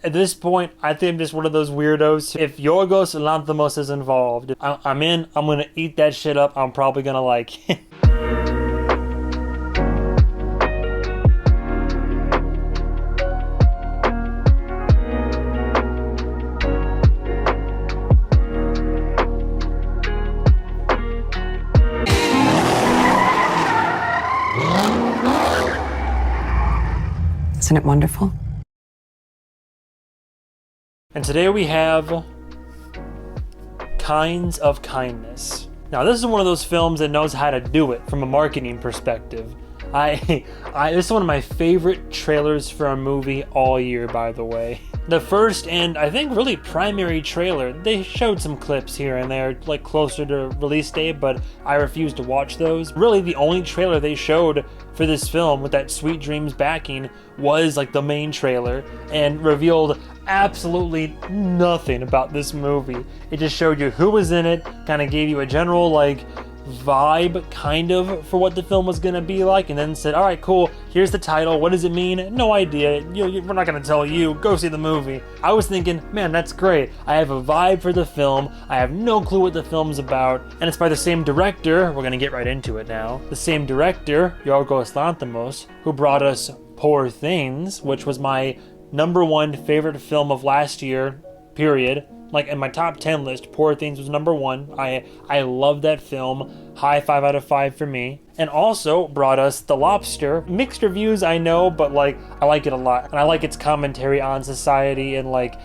At this point, I think I'm just one of those weirdos. If Yorgos Lanthimos is involved, I'm in. I'm gonna eat that shit up. I'm probably gonna like it. Isn't it wonderful? And today we have Kinds of Kindness. Now, this is one of those films that knows how to do it from a marketing perspective. This is one of my favorite trailers for a movie all year, by the way. The first and I think really primary trailer, they showed some clips here and there, like closer to release date, but I refused to watch those. Really, the only trailer they showed for this film with that Sweet Dreams backing was like the main trailer and revealed absolutely nothing about this movie. It just showed you who was in it, kind of gave you a general like vibe kind of for what the film was going to be like, and then said, all right, cool, here's the title, what does it mean? No idea. We're not going to tell you, go see the movie. I was thinking, man, that's great. I have a vibe for the film. I have no clue what the film's about, and it's by the same director. We're going to get right into it now. The same director, Yorgos Lanthimos, who brought us Poor Things, which was my #1 favorite film of last year, period. Like in my top 10 list, Poor Things was #1. I love that film. High 5 out of 5 for me. And also brought us The Lobster. Mixed reviews, I know, but like I like it a lot. And I like its commentary on society and like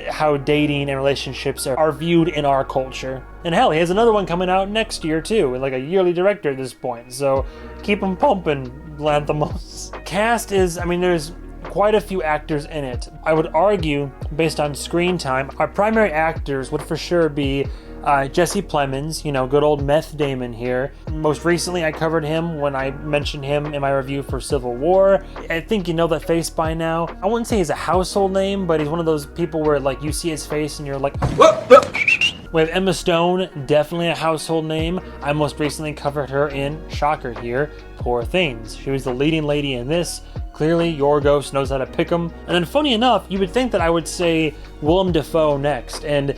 how dating and relationships are viewed in our culture. And hell, he has another one coming out next year too, like a yearly director at this point. So keep him pumping, Lanthimos. Cast is, I mean, there's quite a few actors in it. I would argue, based on screen time, our primary actors would for sure be Jesse Plemons, good old Meth Damon here. Most recently, I covered him when I mentioned him in my review for Civil War. I think you know that face by now. I wouldn't say he's a household name, but he's one of those people where like you see his face and you're like, We have Emma Stone, definitely a household name. I most recently covered her in, shocker here, Poor Things. She was the leading lady in this. Clearly, Yorgos knows how to pick them. And then funny enough, you would think that I would say Willem Dafoe next. And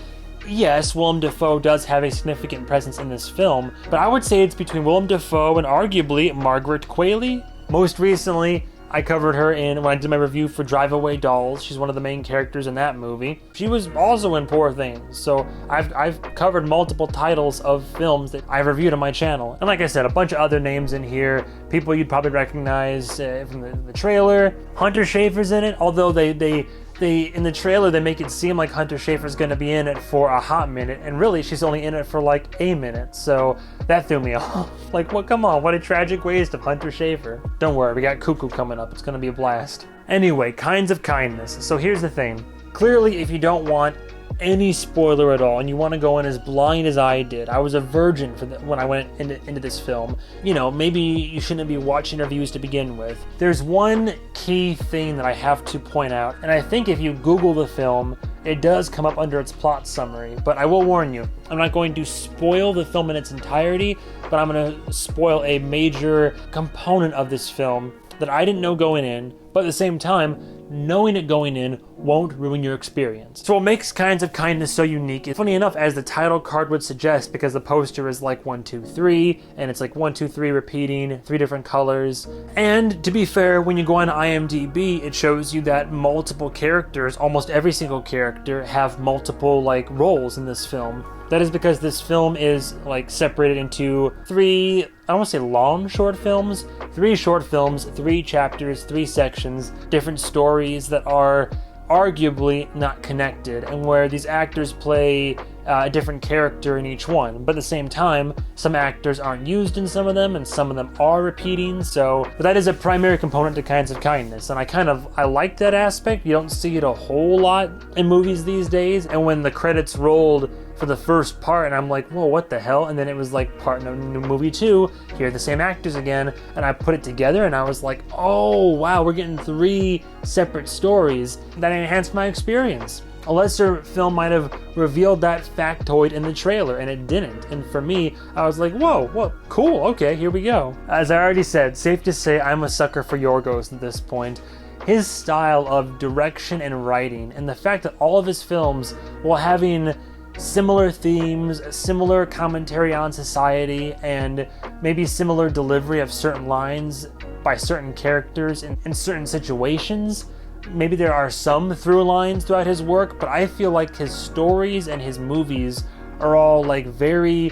yes, Willem Dafoe does have a significant presence in this film, but I would say it's between Willem Dafoe and arguably Margaret Qualley. Most recently, I covered her when I did my review for Drive Away Dolls. She's one of the main characters in that movie. She was also in Poor Things. So I've covered multiple titles of films that I've reviewed on my channel. And like I said, a bunch of other names in here. People you'd probably recognize from the trailer. Hunter Schafer's in it, although they in the trailer they make it seem like Hunter Schafer's gonna be in it for a hot minute, and really she's only in it for like a minute, so that threw me off. Like, what? Come on, what a tragic waste of Hunter Schafer. Don't worry, we got Cuckoo coming up. It's gonna be a blast. Anyway, Kinds of Kindness. So here's the thing. Clearly, if you don't want any spoiler at all and you want to go in as blind as I did, I was a virgin when I went into this film, maybe you shouldn't be watching reviews to begin with. There's one key thing that I have to point out, and I think if you Google the film, it does come up under its plot summary, but I will warn you, I'm not going to spoil the film in its entirety, but I'm going to spoil a major component of this film that I didn't know going in, but at the same time, knowing it going in won't ruin your experience. So what makes Kinds of Kindness so unique is, funny enough, as the title card would suggest, because the poster is like 1, 2, 3, and it's like 1, 2, 3 repeating, 3 different colors. And to be fair, when you go on IMDb, it shows you that multiple characters, almost every single character, have multiple like roles in this film. That is because this film is like separated into 3, I don't want to say long short films, 3 short films, 3 chapters, 3 sections, different stories that are arguably not connected, and where these actors play a different character in each one. But at the same time, some actors aren't used in some of them, and some of them are repeating, but that is a primary component to Kinds of Kindness, and I like that aspect. You don't see it a whole lot in movies these days, and when the credits rolled for the first part, and I'm like, whoa, what the hell? And then it was like part of movie 2, here are the same actors again, and I put it together and I was like, oh wow, we're getting 3 separate stories. That enhanced my experience. A lesser film might have revealed that factoid in the trailer, and it didn't. And for me, I was like, whoa, cool, okay, here we go. As I already said, safe to say I'm a sucker for Yorgos at this point. his style of direction and writing, and the fact that all of his films, while having similar themes, similar commentary on society, and maybe similar delivery of certain lines by certain characters in certain situations, maybe there are some through lines throughout his work, but I feel like his stories and his movies are all like very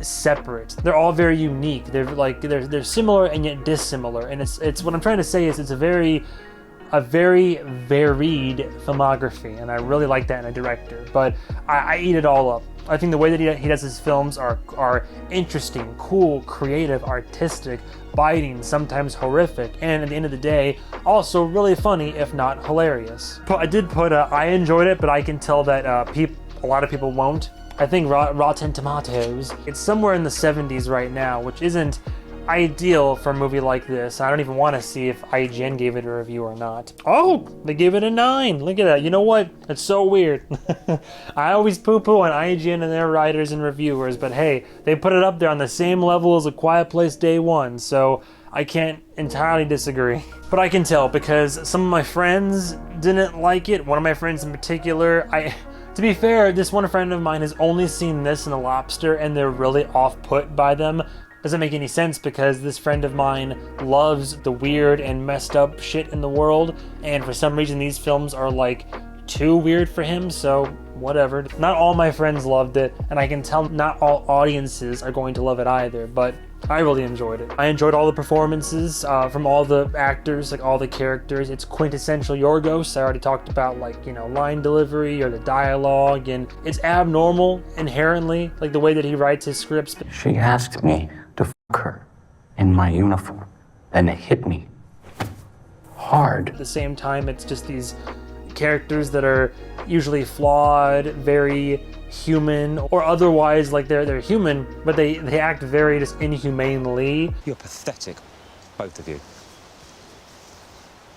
separate. They're all very unique. They're similar and yet dissimilar. And it's what I'm trying to say is it's a very varied filmography, and I really like that in a director. But I eat it all up. I think the way that he does his films are interesting, cool, creative, artistic, biting, sometimes horrific, and at the end of the day, also really funny, if not hilarious. But I did put I enjoyed it, but I can tell that a lot of people won't. I think Rotten Tomatoes, it's somewhere in the 70s right now, which isn't ideal for a movie like this. I don't even want to see if IGN gave it a review or not. Oh, they gave it a 9. Look at that. You know what? It's so weird. I always poo-poo on IGN and their writers and reviewers, but hey, they put it up there on the same level as A Quiet Place Day 1, so I can't entirely disagree. But I can tell because some of my friends didn't like it. One of my friends in particular, to be fair, this one friend of mine has only seen this and The Lobster, and they're really off-put by them. Doesn't make any sense because this friend of mine loves the weird and messed up shit in the world, and for some reason these films are like too weird for him, so whatever. Not all my friends loved it, and I can tell not all audiences are going to love it either, but I really enjoyed it. I enjoyed all the performances from all the actors, like all the characters. It's quintessential Yorgos. I already talked about, like, you know, line delivery or the dialogue, and it's abnormal inherently, like the way that he writes his scripts. She asked me to fuck her in my uniform, and it hit me hard. At the same time, it's just these characters that are usually flawed, very human, or otherwise like they're human, but they act very just inhumanely. You're pathetic, both of you.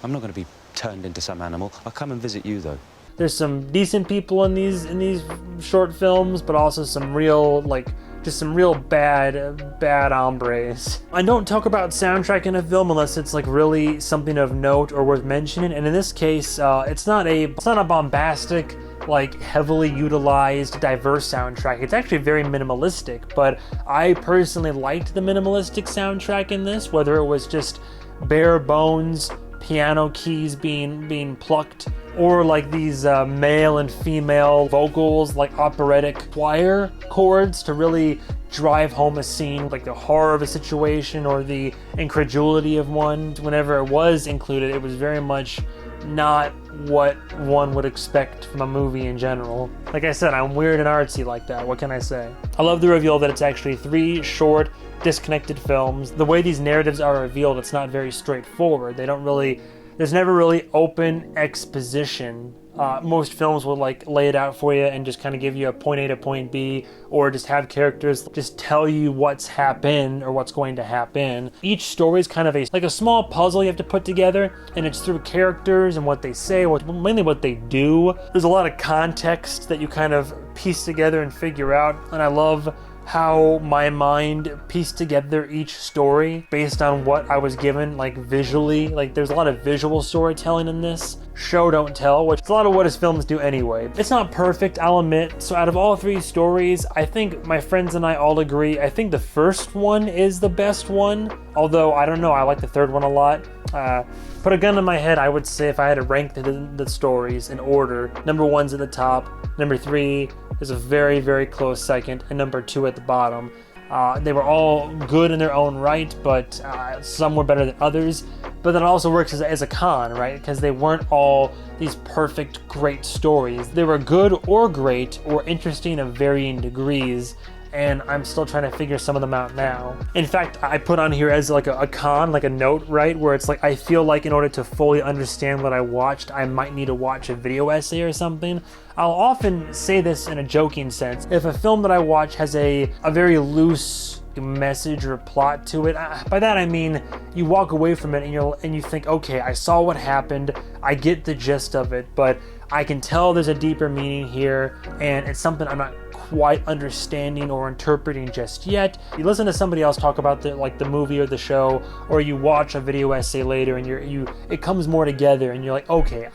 I'm not going to be turned into some animal. I'll come and visit you, though. There's some decent people in these short films, but also some real, like, just some real bad hombres. I don't talk about soundtrack in a film unless it's like really something of note or worth mentioning, and in this case, it's not a bombastic, like heavily utilized, diverse soundtrack. It's actually very minimalistic, but I personally liked the minimalistic soundtrack in this, whether it was just bare bones piano keys being plucked, or like these male and female vocals, like operatic choir chords to really drive home a scene, like the horror of a situation or the incredulity of one. Whenever it was included, it was very much not what one would expect from a movie in general. Like I said, I'm weird and artsy like that. What can I say? I love the reveal that it's actually 3 short, disconnected films. The way these narratives are revealed, it's not very straightforward. There's never really open exposition. Most films will like lay it out for you and just kind of give you a point A to point B, or just have characters just tell you what's happened or what's going to happen. Each story is kind of like a small puzzle you have to put together, and it's through characters and what they say, mainly what they do. There's a lot of context that you kind of piece together and figure out, and I love how my mind pieced together each story based on what I was given, like visually. Like there's a lot of visual storytelling in this. Show don't tell, which is a lot of what his films do anyway. It's not perfect, I'll admit. So out of all 3 stories, I think my friends and I all agree, I think the first one is the best one. Although, I don't know, I like the third one a lot. Put a gun to my head, I would say if I had to rank the stories in order, number 1's at the top, number 3 is a very, very close second, and number 2 at the bottom. They were all good in their own right, but some were better than others. But that also works as a con, right? Because they weren't all these perfect, great stories. They were good or great or interesting of varying degrees, and I'm still trying to figure some of them out now. In fact, I put on here as like a con, like a note, right? Where it's like, I feel like in order to fully understand what I watched, I might need to watch a video essay or something. I'll often say this in a joking sense. If a film that I watch has a very loose message or plot to it, by that I mean you walk away from it and you think, okay, I saw what happened, I get the gist of it, but I can tell there's a deeper meaning here, and it's something I'm not quite understanding or interpreting just yet. You listen to somebody else talk about the movie or the show, or you watch a video essay later, and it comes more together, and you're like, okay,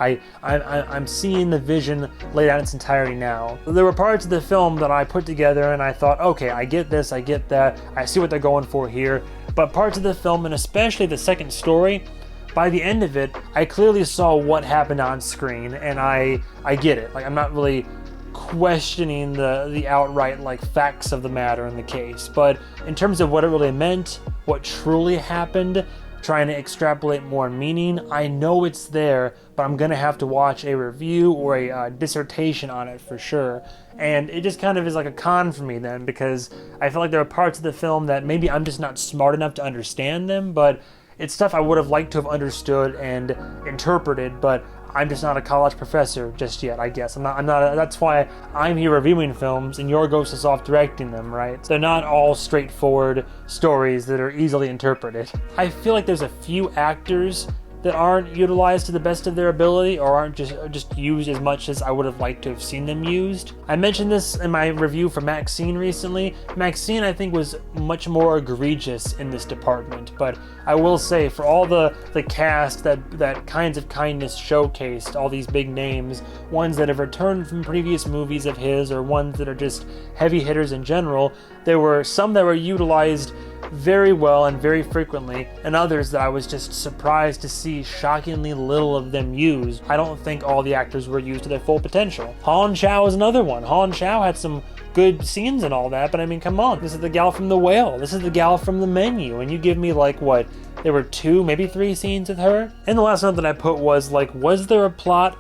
I'm seeing the vision laid out in its entirety now. There were parts of the film that I put together, and I thought, okay, I get this, I get that, I see what they're going for here. But parts of the film, and especially the second story, by the end of it, I clearly saw what happened on screen, and I get it. Like, I'm not really questioning the outright facts of the matter in the case, but in terms of what it really meant, what truly happened, trying to extrapolate more meaning, I know it's there, but I'm gonna have to watch a review or a dissertation on it for sure. And it just kind of is like a con for me then, because I feel like there are parts of the film that maybe I'm just not smart enough to understand them, but it's stuff I would have liked to have understood and interpreted, but I'm just not a college professor just yet, I guess. I'm not that's why I'm here reviewing films and Yorgos is off directing them, right? They're not all straightforward stories that are easily interpreted. I feel like there's a few actors that aren't utilized to the best of their ability, or aren't just used as much as I would have liked to have seen them used. I mentioned this in my review for Maxine recently. Maxine, I think, was much more egregious in this department, but I will say, for all the cast that Kinds of Kindness showcased, all these big names, ones that have returned from previous movies of his, or ones that are just heavy hitters in general, there were some that were utilized very well and very frequently, and others that I was just surprised to see shockingly little of them used. I don't think all the actors were used to their full potential. Han Chow is another one. Han Chow had some good scenes and all that, but I mean, come on. This is the gal from The Whale. This is the gal from The Menu, and you give me what? There were 2, maybe 3 scenes with her. And the last note that I put was was there a plot? ?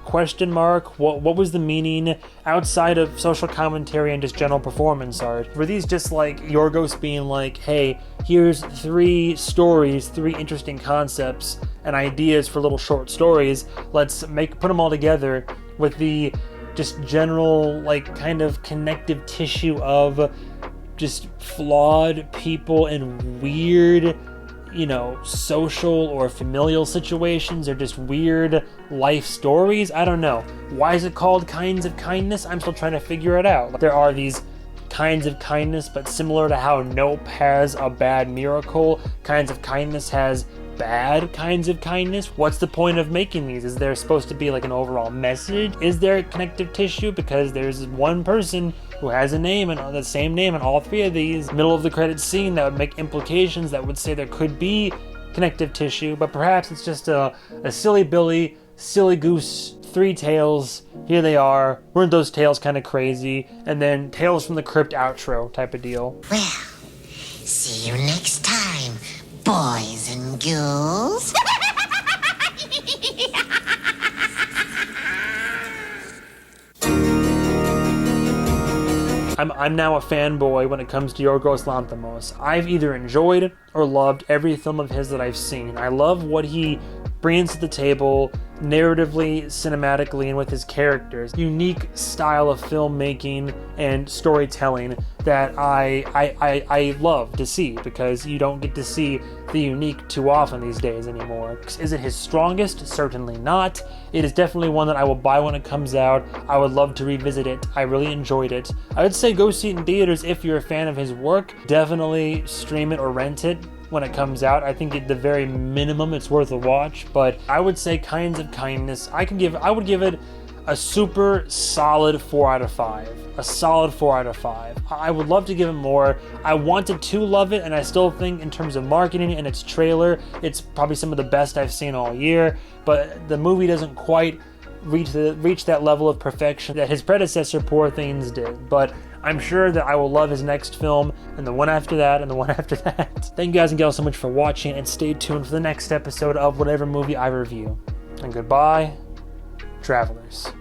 What was the meaning outside of social commentary and just general performance art? Were these just Yorgos being hey, here's 3 stories, 3 interesting concepts and ideas for little short stories. Let's put them all together with the just general kind of connective tissue of just flawed people in weird, social or familial situations, or just weird life stories. I don't know. Why is it called Kinds of Kindness? I'm still trying to figure it out. There are these kinds of kindness, but similar to how Nope has a bad miracle, Kinds of Kindness has bad kinds of kindness. What's the point of making these? Is there supposed to be an overall message? Is there connective tissue? Because there's one person who has a name and the same name in all 3 of these. Middle of the credits scene that would make implications that would say there could be connective tissue, but perhaps it's just a silly Billy, silly goose, 3 tales. Here they are. Weren't those tales kind of crazy? And then Tales from the Crypt outro type of deal. Well, see you next time, boys and girls. I'm now a fanboy when it comes to Yorgos Lanthimos. I've either enjoyed or loved every film of his that I've seen. I love what he brings to the table narratively, cinematically, and with his characters. Unique style of filmmaking and storytelling that I love to see, because you don't get to see the unique too often these days anymore. Is it his strongest? Certainly not. It is definitely one that I will buy when it comes out. I would love to revisit it. I really enjoyed it. I would say go see it in theaters if you're a fan of his work. Definitely stream it or rent it when it comes out. I think at the very minimum it's worth a watch, but I would say Kinds of Kindness, I would give it a super solid 4 out of 5. A solid 4 out of 5. I would love to give it more. I wanted to love it, and I still think in terms of marketing and its trailer, it's probably some of the best I've seen all year, but the movie doesn't quite reach that level of perfection that his predecessor, Poor Things, did. But I'm sure that I will love his next film, and the one after that, and the one after that. Thank you guys and gals so much for watching, and stay tuned for the next episode of whatever movie I review. And goodbye, travelers.